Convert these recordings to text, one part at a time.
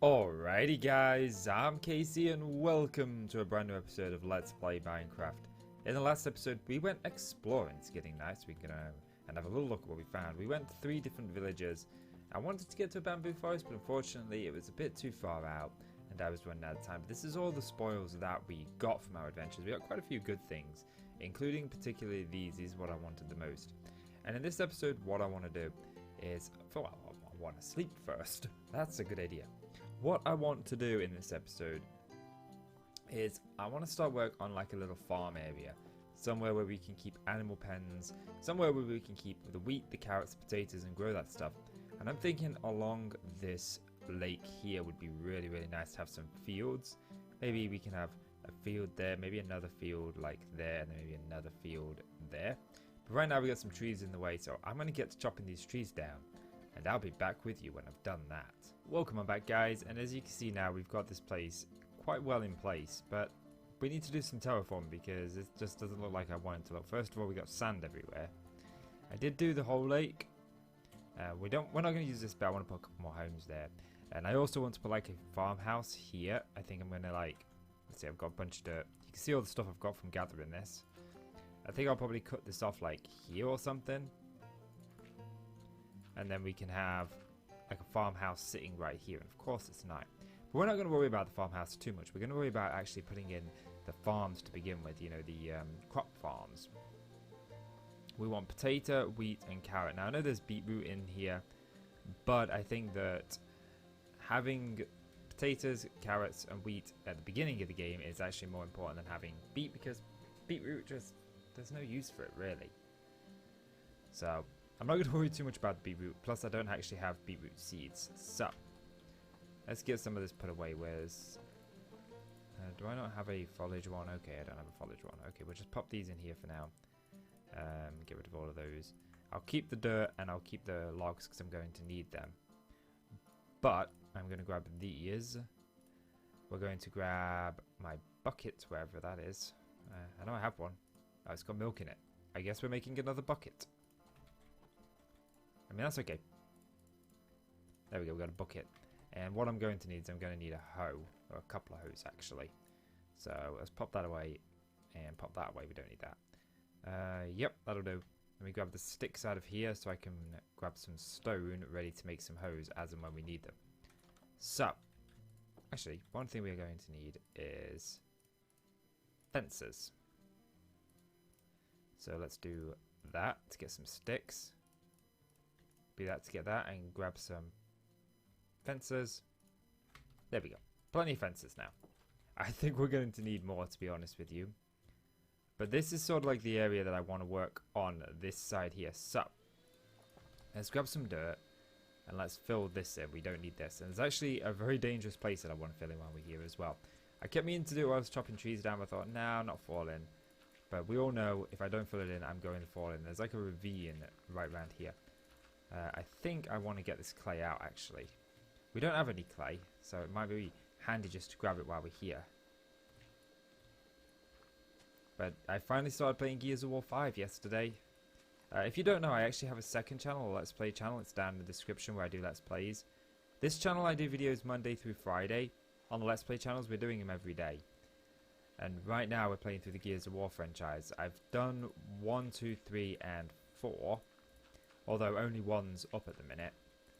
Alrighty guys, I'm Casey and welcome to a brand new episode of Let's Play Minecraft. In the last episode we went exploring. It's getting nice. We can and have a little look at what we found. We went to 3 different villages. I wanted to get to a bamboo forest, but unfortunately it was a bit too far out and I was running out of time. But this is all the spoils that we got from our adventures. We got quite a few good things, including particularly these. These are what I wanted the most. And in this episode what I want to do is, well, I want to sleep first. That's a good idea. What I want to do in this episode is I want to start work on like a little farm area. Somewhere where we can keep animal pens. Somewhere where we can keep the wheat, the carrots, the potatoes and grow that stuff. And I'm thinking along this lake here would be really, really nice to have some fields. Maybe we can have a field there, maybe another field like there, and then maybe another field there. But right now we got some trees in the way, so I'm going to get to chopping these trees down. And I'll be back with you when I've done that. Welcome on back guys, and as you can see now we've got this place quite well in place, but we need to do some terraform because it just doesn't look like I want it to look. First of all, we got sand everywhere. I did do the whole lake. We're not going to use this, but I want to put a couple more homes there. And I also want to put like a farmhouse here. I think I'm going to like, let's see, I've got a bunch of dirt. You can see all the stuff I've got from gathering this. I think I'll probably cut this off like here or something. And then we can have like a farmhouse sitting right here. And of course it's night. But we're not going to worry about the farmhouse too much. We're going to worry about actually putting in the farms to begin with. You know, the crop farms. We want potato, wheat and carrot. Now I know there's beetroot in here. But I think that having potatoes, carrots and wheat at the beginning of the game is actually more important than having beet. Because beetroot just, there's no use for it really. So I'm not going to worry too much about the beetroot, plus I don't actually have beetroot seeds. So, let's get some of this put away. Where's... do I not have a foliage one? Okay, I don't have a foliage one. Okay, we'll just pop these in here for now. Get rid of all of those. I'll keep the dirt and I'll keep the logs because I'm going to need them. But, I'm going to grab these. We're going to grab my bucket, wherever that is. I know I have one. Oh, it's got milk in it. I guess we're making another bucket. I mean, that's okay. There we go, we got a bucket. And what I'm going to need is I'm going to need a hoe. Or a couple of hoes, actually. So, let's pop that away. And pop that away, we don't need that. Yep, that'll do. Let me grab the sticks out of here so I can grab some stone ready to make some hoes as and when we need them. So, actually, one thing we're going to need is fences. So, let's do that to get some sticks. Be that to get that and grab some fences. There we go. Plenty of fences now. I think we're going to need more, to be honest with you. But this is sort of like the area that I want to work on this side here. So, let's grab some dirt and let's fill this in. We don't need this. And it's actually a very dangerous place that I want to fill in while we're here as well. I kept meaning to do it while I was chopping trees down, but I thought, nah, I'm not falling. But we all know if I don't fill it in, I'm going to fall in. There's like a ravine right around here. I think I want to get this clay out actually. We don't have any clay, so it might be handy just to grab it while we're here. But I finally started playing Gears of War 5 yesterday. If you don't know, I actually have a second channel, a Let's Play channel. It's down in the description where I do Let's Plays. This channel I do videos Monday through Friday. On the Let's Play channels, we're doing them every day. And right now we're playing through the Gears of War franchise. I've done 1, 2, 3 and 4. Although only 1's up at the minute.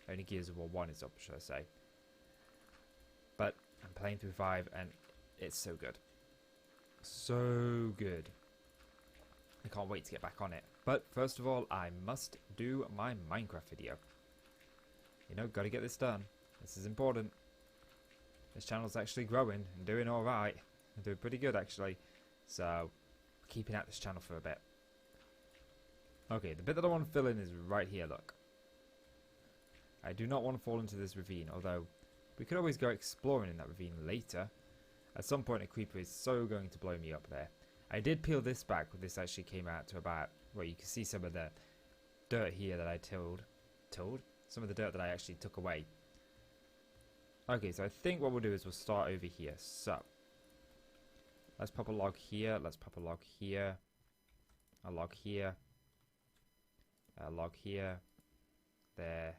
Only Gears of War 1 is up, should I say. But I'm playing through 5 and it's so good. So good. I can't wait to get back on it. But first of all, I must do my Minecraft video. You know, gotta get this done. This is important. This channel's actually growing and doing alright. I'm doing pretty good actually. So, keeping at this channel for a bit. Okay, the bit that I want to fill in is right here, look. I do not want to fall into this ravine, although we could always go exploring in that ravine later. At some point a creeper is so going to blow me up there. I did peel this back, but this actually came out to about, well, you can see some of the dirt here that I tilled? Some of the dirt that I actually took away. Okay, so I think what we'll do is we'll start over here. So, let's pop a log here, let's pop a log here, a log here. A log here, there,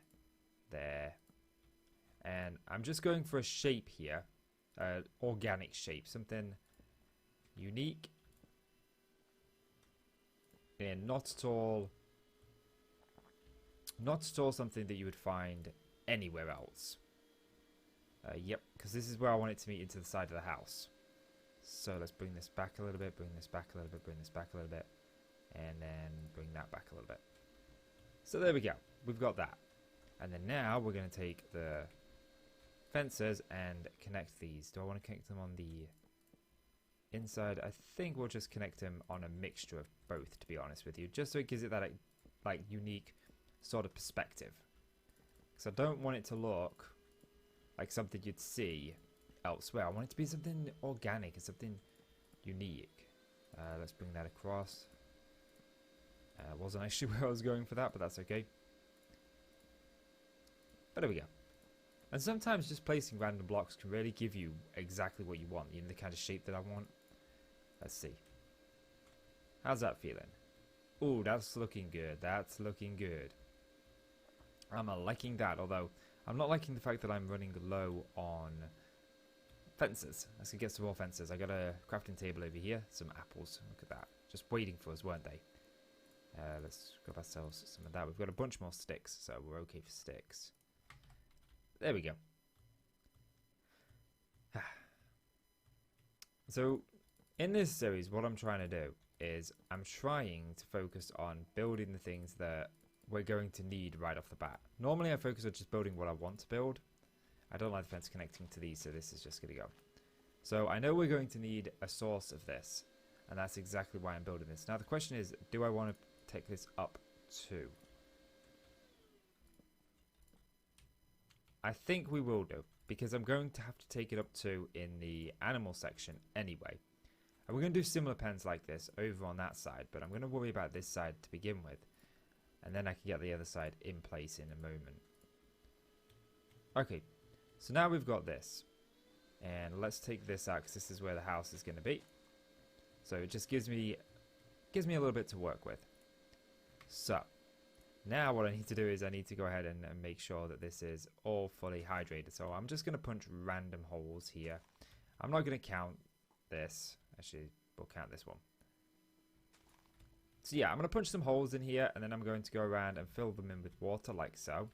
And I'm just going for a shape here. Organic shape. Something unique. And not at all something that you would find anywhere else. Yep, because this is where I want it to meet into the side of the house. So let's bring this back a little bit, bring this back a little bit, bring this back a little bit, and then bring that back a little bit. So there we go. We've got that. And then now we're going to take the fences and connect these. Do I want to connect them on the inside? I think we'll just connect them on a mixture of both, to be honest with you, just so it gives it that like unique sort of perspective. Because I don't want it to look like something you'd see elsewhere. I want it to be something organic and something unique. Let's bring that across. Wasn't actually where I was going for that, but that's okay. But there we go. And sometimes just placing random blocks can really give you exactly what you want, you know, the kind of shape that I want. Let's see. How's that feeling? Oh, that's looking good. That's looking good. I'm liking that, although I'm not liking the fact that I'm running low on fences. Let's get some more fences. I got a crafting table over here. Some apples. Look at that. Just waiting for us, weren't they? Let's grab ourselves some of that. We've got a bunch more sticks, so we're okay for sticks. There we go. So, in this series, what I'm trying to do is I'm trying to focus on building the things that we're going to need right off the bat. Normally, I focus on just building what I want to build. I don't like the fence connecting to these, so this is just going to go. So, I know we're going to need a source of this, and that's exactly why I'm building this. Now, the question is, do I want to take this up to? I think we will do, because I'm going to have to take it up to in the animal section anyway. And we're going to do similar pens like this over on that side, but I'm going to worry about this side to begin with. And then I can get the other side in place in a moment. Okay, so now we've got this. And let's take this out, because this is where the house is going to be. So it just gives me a little bit to work with. So, now what I need to do is I need to go ahead and make sure that this is all fully hydrated. So I'm just going to punch random holes here. I'm not going to count this. Actually, we'll count this one. So yeah, I'm going to punch some holes in here, and then I'm going to go around and fill them in with water like so.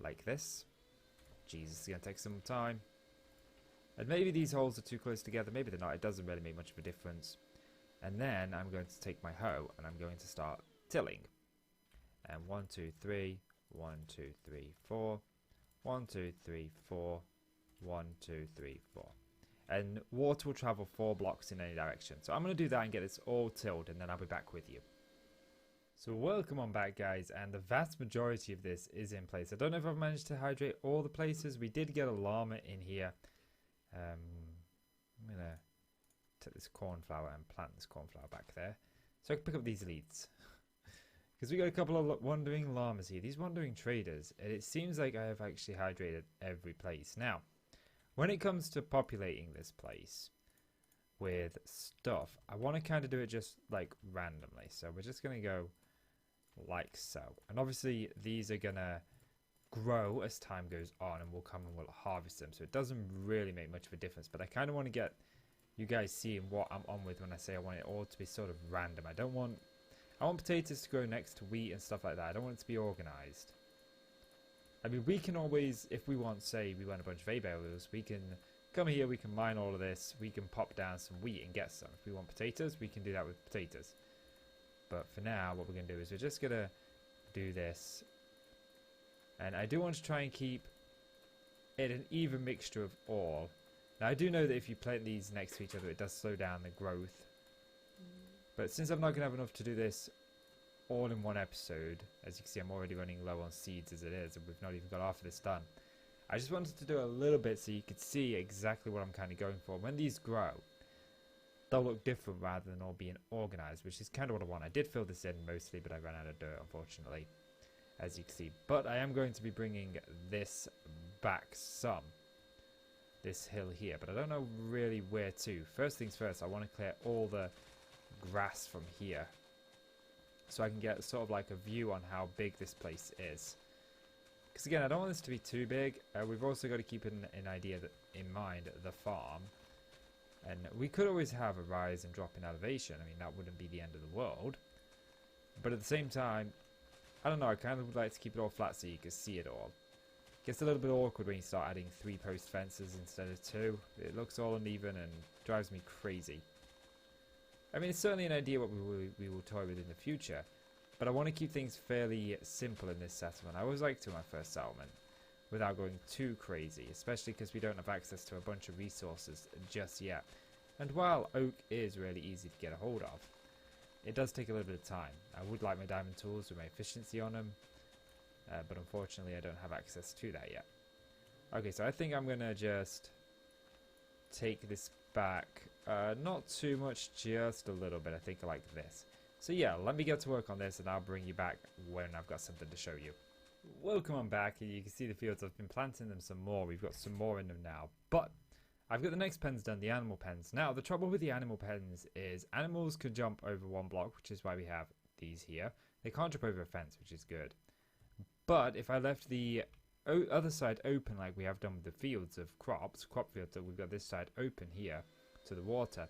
Like this. Jesus, it's going to take some time. And maybe these holes are too close together. Maybe they're not. It doesn't really make much of a difference. And then I'm going to take my hoe and I'm going to start tilling. And 1, 2, 3, 1, 2, 3, 4, 1, 2, 3, 4, 1, 2, 3, 4. And water will travel 4 blocks in any direction. So I'm going to do that and get this all tilled, and then I'll be back with you. So welcome on back, guys, and the vast majority of this is in place. I don't know if I've managed to hydrate all the places. We did get a llama in here. I'm going to take this cornflower and plant this cornflower back there, so I can pick up these leads. Because we got a couple of wandering llamas here, these wandering traders, and it seems like I have actually hydrated every place. Now, when it comes to populating this place with stuff, I want to kind of do it just like randomly. So we're just going to go like so. And obviously these are going to grow as time goes on, and we'll come and we'll harvest them. So it doesn't really make much of a difference, but I kind of want to get you guys seeing what I'm on with when I say I want it all to be sort of random. I want potatoes to grow next to wheat and stuff like that. I don't want it to be organized. I mean, we can always, if we want, say we want a bunch of hay bales, we can come here, we can mine all of this, we can pop down some wheat and get some. If we want potatoes, we can do that with potatoes. But for now, what we're going to do is we're just going to do this. And I do want to try and keep it an even mixture of all. Now, I do know that if you plant these next to each other, it does slow down the growth. But since I'm not going to have enough to do this all in one episode, as you can see, I'm already running low on seeds as it is, and we've not even got half of this done. I just wanted to do a little bit so you could see exactly what I'm kind of going for. When these grow, they'll look different rather than all being organized, which is kind of what I want. I did fill this in mostly, but I ran out of dirt, unfortunately, as you can see. But I am going to be bringing this back some. This hill here, but I don't know really where to. First things first, I want to clear all the grass from here so I can get sort of like a view on how big this place is. Because again, I don't want this to be too big. We've also got to keep an idea that in mind the farm. And we could always have a rise and drop in elevation. I mean, that wouldn't be the end of the world. But at the same time, I don't know, I kind of would like to keep it all flat so you can see it all. Gets a little bit awkward when you start adding 3 post fences instead of 2. It looks all uneven and drives me crazy. I mean, it's certainly an idea what we will toy with in the future. But I want to keep things fairly simple in this settlement. I always like to my first settlement without going too crazy, especially because we don't have access to a bunch of resources just yet. And while oak is really easy to get a hold of, it does take a little bit of time. I would like my diamond tools with my efficiency on them, but unfortunately I don't have access to that yet. Okay, so I think I'm going to just take this back, not too much, just a little bit, I think like this. So yeah, let me get to work on this and I'll bring you back when I've got something to show you. Welcome on back, and you can see the fields. I've been planting them some more. We've got some more in them now. But I've got the next pens done, the animal pens. Now, the trouble with the animal pens is animals can jump over one block, which is why we have these here. They can't jump over a fence, which is good. But if I left the other side open like we have done with the fields of crop fields, that we've got this side open here to the water,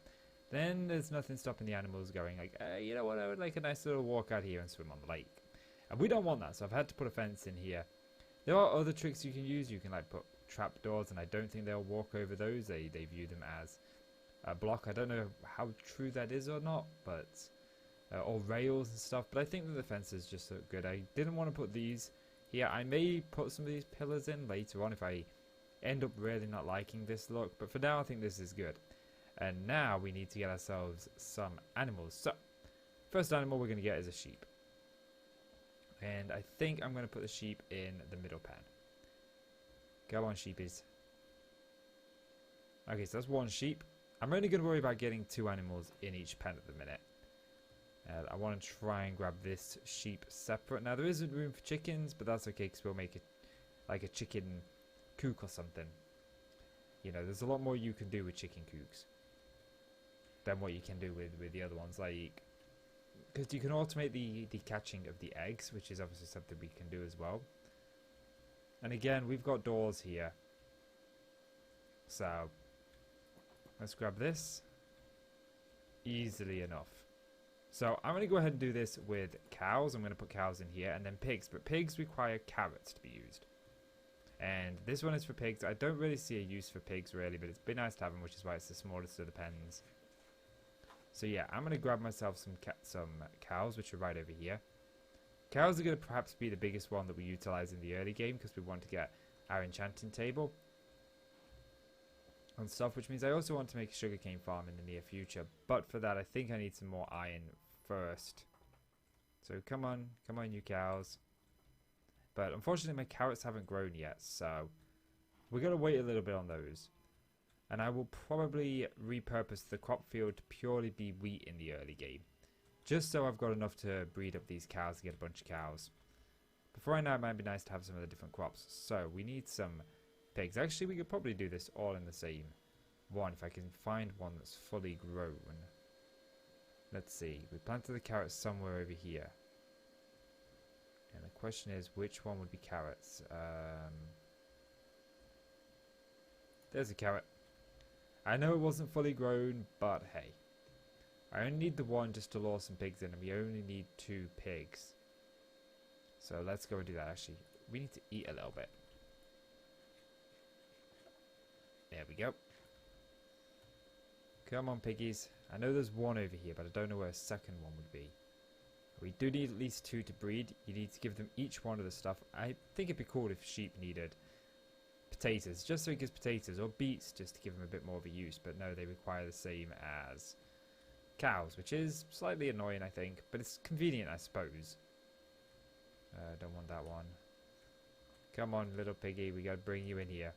then there's nothing stopping the animals going like, you know what, I would like a nice little walk out here and swim on the lake. And we don't want that, so I've had to put a fence in here. There are other tricks you can use. You can like put trapdoors, and I don't think they'll walk over those. They view them as a block. I don't know how true that is or not, but or rails and stuff. But I think that the fences just look good. I didn't want to put these here. I may put some of these pillars in later on if I end up really not liking this look. But for now, I think this is good. And now we need to get ourselves some animals. So, first animal we're going to get is a sheep. And I think I'm going to put the sheep in the middle pen. Go on, sheepies. Okay, so that's one sheep. I'm only going to worry about getting 2 animals in each pen at the minute. I want to try and grab this sheep separate. Now, there isn't room for chickens, but that's okay because we'll make it like a chicken coop or something. You know, there's a lot more you can do with chicken coops than what you can do with the other ones. Like, because you can automate the catching of the eggs, which is obviously something we can do as well. And again, we've got doors here. So, let's grab this. Easily enough. So, I'm going to go ahead and do this with cows. I'm going to put cows in here, and then pigs. But pigs require carrots to be used. And this one is for pigs. I don't really see a use for pigs, really, but it's been nice to have them, which is why it's the smallest of the pens. So yeah, I'm going to grab myself some cows, which are right over here. Cows are going to perhaps be the biggest one that we utilize in the early game because we want to get our enchanting table and stuff, which means I also want to make a sugarcane farm in the near future. But for that, I think I need some more iron first. So come on, you cows. But unfortunately, my carrots haven't grown yet, so we're going to wait a little bit on those. And I will probably repurpose the crop field to purely be wheat in the early game. Just so I've got enough to breed up these cows to get a bunch of cows. Before I know, it might be nice to have some of the different crops. So we need some pigs. Actually, we could probably do this all in the same one if I can find one that's fully grown. Let's see. We planted the carrots somewhere over here. And the question is, which one would be carrots? There's a carrot. I know it wasn't fully grown, but hey. I only need the one just to lure some pigs in, and we only need 2 pigs. So let's go and do that. Actually, we need to eat a little bit. There we go. Come on, piggies. I know there's one over here, but I don't know where a second one would be. We do need at least 2 to breed. You need to give them each one of the stuff. I think it'd be cool if sheep needed potatoes, just so it gives potatoes, or beets just to give them a bit more of a use. But no, they require the same as cows, which is slightly annoying, I think, but it's convenient, I suppose. Don't want that one. Come on, little piggy, we gotta bring you in here.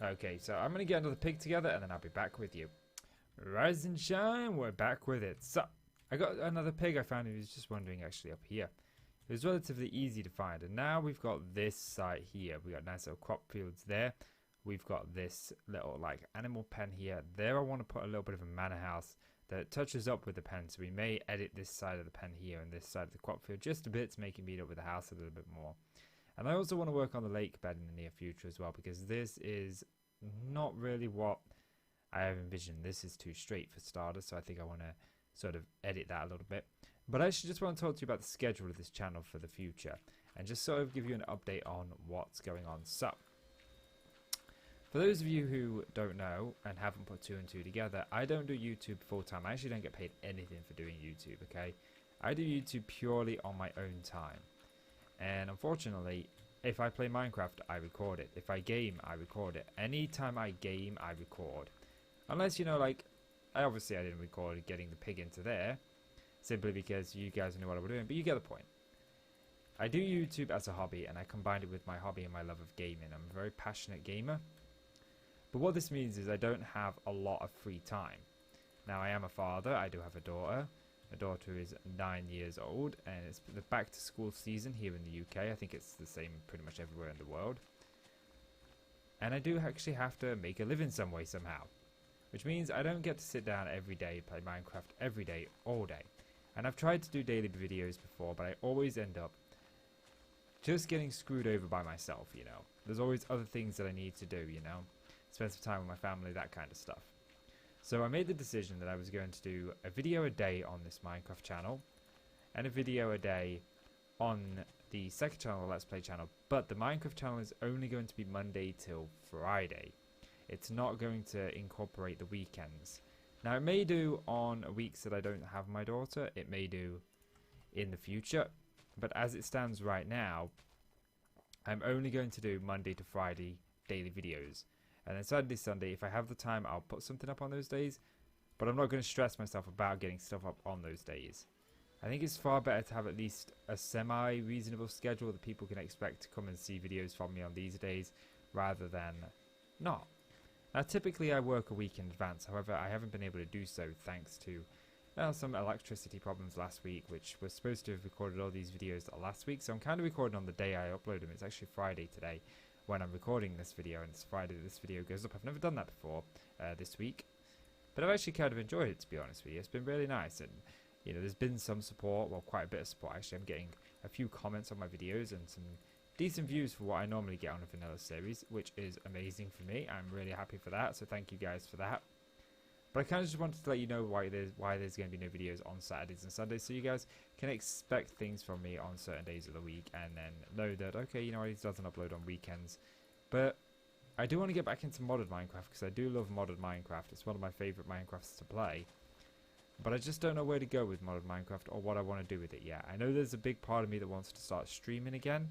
Okay, so I'm gonna get another pig together, and then I'll be back with you. Rise and shine, we're back with it. So, I got another pig I found who was just wandering actually up here. It was relatively easy to find, and now we've got this site here. We've got nice little crop fields there. We've got this little like animal pen here. There I want to put a little bit of a manor house. that touches up with the pen, so we may edit this side of the pen here and this side of the crop field just a bit to make it meet up with the house a little bit more. And I also want to work on the lake bed in the near future as well, because this is not really what I have envisioned. This is too straight for starters, so I think I want to sort of edit that a little bit. But I actually just want to talk to you about the schedule of this channel for the future and just sort of give you an update on what's going on. So, for those of you who don't know and haven't put two and two together, I don't do YouTube full time. I actually don't get paid anything for doing YouTube, okay? I do YouTube purely on my own time. And unfortunately, if I play Minecraft, I record it. If I game, I record it. Anytime I game, I record. Unless, you know, like, I didn't record getting the pig into there, simply because you guys know what I'm doing, but you get the point. I do YouTube as a hobby, and I combine it with my hobby and my love of gaming. I'm a very passionate gamer. But what this means is I don't have a lot of free time. Now, I am a father. I do have a daughter. My daughter is 9 years old, and it's the back to school season here in the UK. I think it's the same pretty much everywhere in the world. And I do actually have to make a living some way somehow, which means I don't get to sit down every day, play Minecraft every day, all day. And I've tried to do daily videos before, but I always end up just getting screwed over by myself, you know. There's always other things that I need to do, you know. Spend some time with my family, that kind of stuff. So I made the decision that I was going to do a video a day on this Minecraft channel and a video a day on the second channel, the Let's Play channel. But the Minecraft channel is only going to be Monday till Friday. It's not going to incorporate the weekends. Now, it may do on weeks that I don't have my daughter. It may do in the future. But as it stands right now, I'm only going to do Monday to Friday daily videos. And then Saturday, Sunday, if I have the time, I'll put something up on those days. But I'm not going to stress myself about getting stuff up on those days. I think it's far better to have at least a semi-reasonable schedule that people can expect to come and see videos from me on these days, rather than not. Now, typically I work a week in advance. However, I haven't been able to do so thanks to some electricity problems last week, which was supposed to have recorded all these videos last week. So I'm kind of recording on the day I upload them. It's actually Friday today when I'm recording this video, and it's Friday that this video goes up. I've never done that before this week, but I've actually kind of enjoyed it, to be honest with you. It's been really nice, and you know, there's been some support, well, quite a bit of support actually. I'm getting a few comments on my videos and some decent views for what I normally get on a vanilla series, which is amazing for me. I'm really happy for that, so thank you guys for that. But I kind of just wanted to let you know why there's going to be no videos on Saturdays and Sundays, so you guys can expect things from me on certain days of the week, and then know that, okay, you know, he doesn't upload on weekends. But I do want to get back into modded Minecraft, because I do love modded Minecraft. It's one of my favourite Minecrafts to play. But I just don't know where to go with modded Minecraft, or what I want to do with it yet. I know there's a big part of me that wants to start streaming again,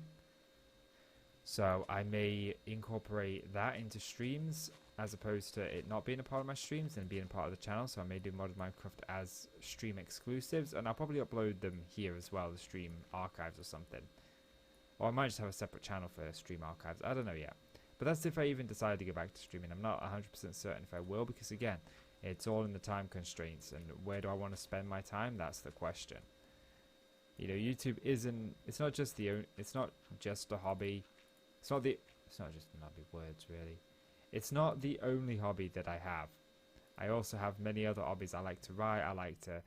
so I may incorporate that into streams, as opposed to it not being a part of my streams and being a part of the channel. So I may do modded Minecraft as stream exclusives, and I'll probably upload them here as well, the stream archives or something. Or I might just have a separate channel for stream archives. I don't know yet. But that's if I even decide to go back to streaming. I'm not 100% certain if I will, because again, it's all in the time constraints, and where do I want to spend my time? That's the question. You know, YouTube isn't. It's not just a hobby. It's not just lovely words, really. It's not the only hobby that I have. I also have many other hobbies. I like to write. I like to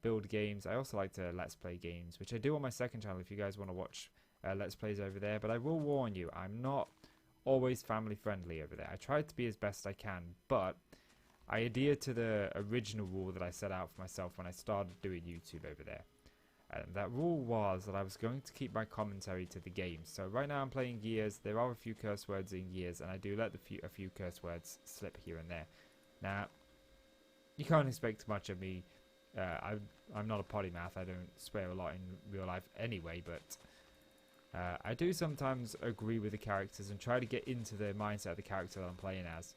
build games. I also like to Let's Play games, which I do on my second channel if you guys want to watch Let's Plays over there. But I will warn you, I'm not always family friendly over there. I try to be as best I can, but I adhere to the original rule that I set out for myself when I started doing YouTube over there. And that rule was that I was going to keep my commentary to the game. So right now I'm playing Gears. There are a few curse words in Gears, and I do let a few curse words slip here and there. Now, you can't expect much of me. I'm not a polymath. I don't swear a lot in real life anyway, but I do sometimes agree with the characters and try to get into the mindset of the character that I'm playing as.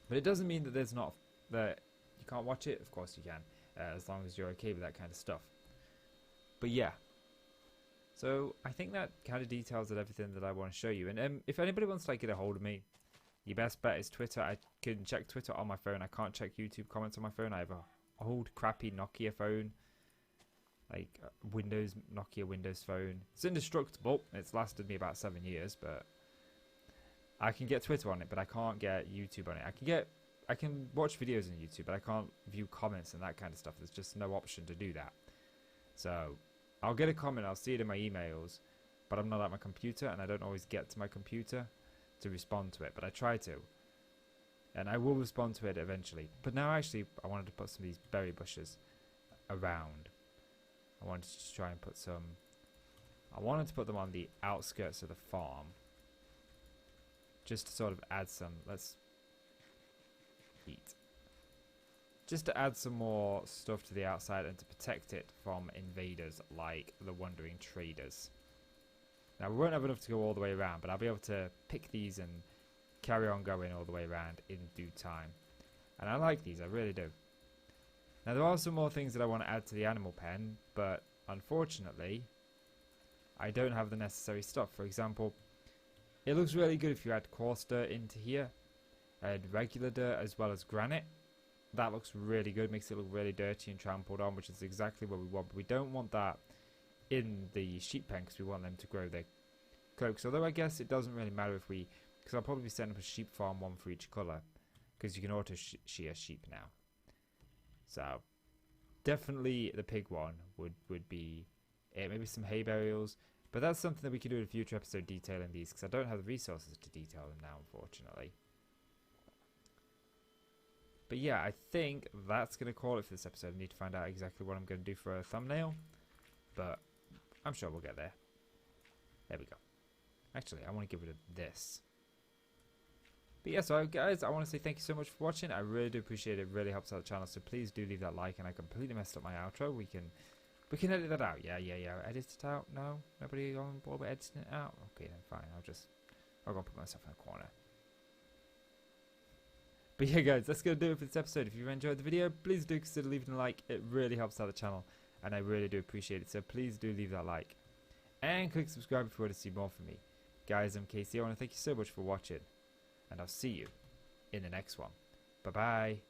But it doesn't mean that that you can't watch it. Of course you can, as long as you're okay with that kind of stuff. But yeah, so I think that kind of details everything that I want to show you. And if anybody wants to get a hold of me, your best bet is Twitter. I can check Twitter on my phone. I can't check YouTube comments on my phone. I have a old crappy Nokia phone, like Nokia Windows phone. It's indestructible. It's lasted me about 7 years, but I can get Twitter on it, but I can't get YouTube on it. I can watch videos on YouTube, but I can't view comments and that kind of stuff. There's just no option to do that. So I'll get a comment, I'll see it in my emails, but I'm not at my computer, and I don't always get to my computer to respond to it, but I try to. And I will respond to it eventually. But now actually I wanted to put some of these berry bushes around. I wanted to try and put some... I wanted to put them on the outskirts of the farm. Just to sort of add some... Let's eat. Just to add some more stuff to the outside and to protect it from invaders like the wandering traders. Now we won't have enough to go all the way around, but I'll be able to pick these and carry on going all the way around in due time. And I like these, I really do. Now there are some more things that I want to add to the animal pen, but unfortunately I don't have the necessary stuff. For example, it looks really good if you add coarse dirt into here, and regular dirt as well as granite. That looks really good, makes it look really dirty and trampled on, which is exactly what we want. But we don't want that in the sheep pen because we want them to grow their cloaks. Although I guess it doesn't really matter if we... Because I'll probably be setting up a sheep farm, one for each colour. Because you can auto shear sheep now. So, definitely the pig one would be it. Maybe some hay burials. But that's something that we can do in a future episode detailing these. Because I don't have the resources to detail them now, unfortunately. But yeah, I think that's going to call it for this episode. I need to find out exactly what I'm going to do for a thumbnail. But I'm sure we'll get there. There we go. Actually, I want to get rid of this. But yeah, so guys, I want to say thank you so much for watching. I really do appreciate it. It really helps out the channel. So please do leave that like. And I completely messed up my outro. We can edit that out. Yeah. Edit it out. No? Nobody on board with editing it out? Okay, then fine. I'll go put myself in a corner. But yeah, guys, that's going to do it for this episode. If you've enjoyed the video, please do consider leaving a like. It really helps out the channel. And I really do appreciate it. So please do leave that like. And click subscribe if you want to see more from me. Guys, I'm Casey. I want to thank you so much for watching. And I'll see you in the next one. Bye-bye.